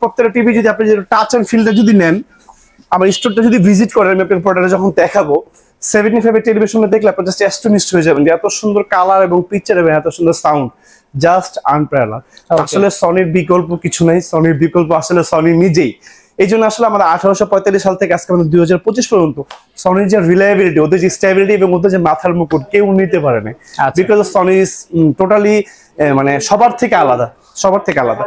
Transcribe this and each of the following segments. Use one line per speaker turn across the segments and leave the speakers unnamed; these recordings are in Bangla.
প্রত্যেকটা টিভি যদি আপনি টাচ এন্ড ফিলটা যদি নেন, আমার স্টোরটা যদি ভিজিট করেন, আমি আপনার প্রোডাক্টটা যখন দেখাবো 75 এর টেলিভিশনে দেখলে আপনি জাস্ট অ্যাস্টনিশড হয়ে যাবেন। এত সুন্দর কালার এবং পিকচার এবং এত সুন্দর সাউন্ড, জাস্ট আনপ্যারালাল। আসলে সনির বিকল্প কিছু নাই, সনির বিকল্প আসলে সনি নিজেই। এই জন্য আসলে আমরা 1845 সাল থেকে আজকে আমাদের 2025 পর্যন্ত সনির যে রিলায়েবিলিটি, ওদের যে স্টেবিলিটি এবং ওদের যে মাথার মুকুট কেউ নিতে পারে না, বিকজ সনি ইজ টোটালি মানে সবার থেকে আলাদা, সবার থেকে আলাদা।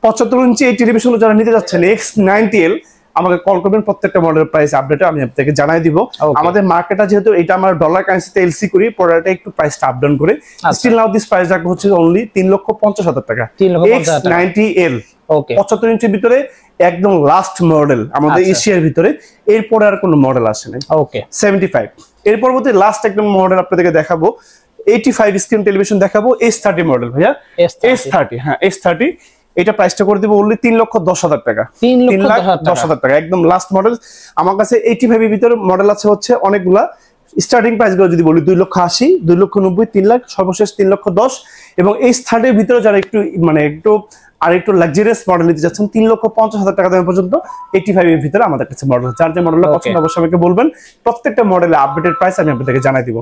75 ইঞ্চি এই টেলিভিশন যারা নিতে যাচ্ছেন X90L, আমাকে কল করবেন, প্রত্যেকটা মডেলের প্রাইস আপডেট আমি আপনাকে জানাই দিব। আমাদের মার্কেটটা যেহেতু এটা আমরা ডলার কারেন্সিতে এলসি করি, প্রোডাক্টটা একটু প্রাইসটা আপ ডাউন করে স্টিল নাও দিস প্রাইস রাখবো হচ্ছে অনলি 3,50,000 টাকা। X90L 75 ইঞ্চির ভিতরে একদম লাস্ট মডেল আমাদের এশিয়ার ভিতরে, এরপরে আর কোনো মডেল আসে না। 75 এর পরবর্তী লাস্ট একদম মডেল আপনাদেরকে দেখাবো 85 স্ক্রিন টেলিভিশন দেখাবো, S30 মডেল ভাইয়া, S30। হ্যাঁ S30, এটা প্রাইসটা করে দিব অনলি 3,10,000 টাকা। 3,10,000 টাকা একদম লাস্ট মডেল। আমার কাছে 85 এর ভিতরে মডেল আছে হচ্ছে অনেকগুলা। স্টার্টিং প্রাইস গুলো যদি বলি 2,80,000, 2,90,000, 3 লাখ, সর্বশেষ 3,10,000। এবং S30 এর ভিতরে যারা একটু মানে একটু লাক্সারিয়াস মডেল নিতে যাচ্ছেন 3,50,000 টাকা দাম পর্যন্ত 85 এর ভিতরে আমাদের কাছে মডেল। যার যে মডেলটা পছন্দ অবশ্যই আমাকে বলবেন, প্রত্যেকটা মডেলের আপডেটেড প্রাইস আমি আপনাদেরকে জানাই দিব।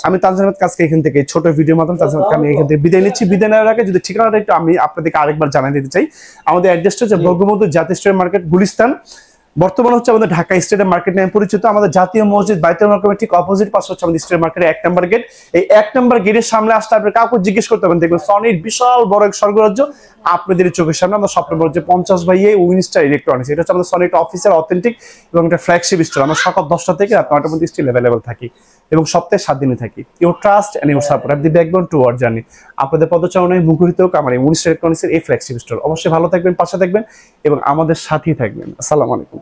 আমি তানজিম আহমেদ কাজকে এখান থেকে ছোট ভিডিওর মাধ্যমে তানজিম আহমেদকে আমি এখান থেকে বিদায় নিচ্ছি। বিদায় নেওয়ার আগে যদি ঠিকানাটা একটু আমি আপনাদেরকে আরেকবার জানাই দিতে চাই। আমাদের অ্যাড্রেসটা হচ্ছে বঙ্গবন্ধু জাতীয় স্টোর মার্কেট, গুলিস্তান। বর্তমানে হচ্ছে আমাদের ঢাকা স্টেডিয়াম মার্কেট নামে পরিচিত। আমাদের জাতীয় মসজিদ বাইতুল মাকরমের ঠিক অপোজিট পাশে হচ্ছে আমাদের স্টেডিয়াম মার্কেটের 1 নম্বর গেট। এই 1 নম্বর গেটের সামনে আসতে আপনি কাউকে জিজ্ঞেস করতে পারেন, দেখবেন সনির বিশাল বড় এক স্বর্গরাজ্য আপনাদের চোখের সামনে। আমরা স্বপ্ন বলছি 50 বাই উইনস্টার ইলেকট্রনিক্স, এটা হচ্ছে আমাদের সনির একটা অফিসিয়াল অথেন্টিক এবং একটা ফ্ল্যাগশিপ স্টোর। আমরা সকাল 10টা থেকে রাত 9টা পর্যন্ত স্টিল অ্যাভেলেবল থাকি এবং সপ্তাহে 7 দিনে থাকি। Your trust and your support are the backbone to our journey. আপনাদের পদচারণায় মুখরিত হোক আমার এই উইনস্টার ইলেকট্রনিক্সের এই ফ্ল্যাগশিপ স্টোর। অবশ্যই ভালো থাকবেন, পাশে থাকবেন এবং আমাদের সাথেই থাকবেন। আসসালামু আলাইকুম।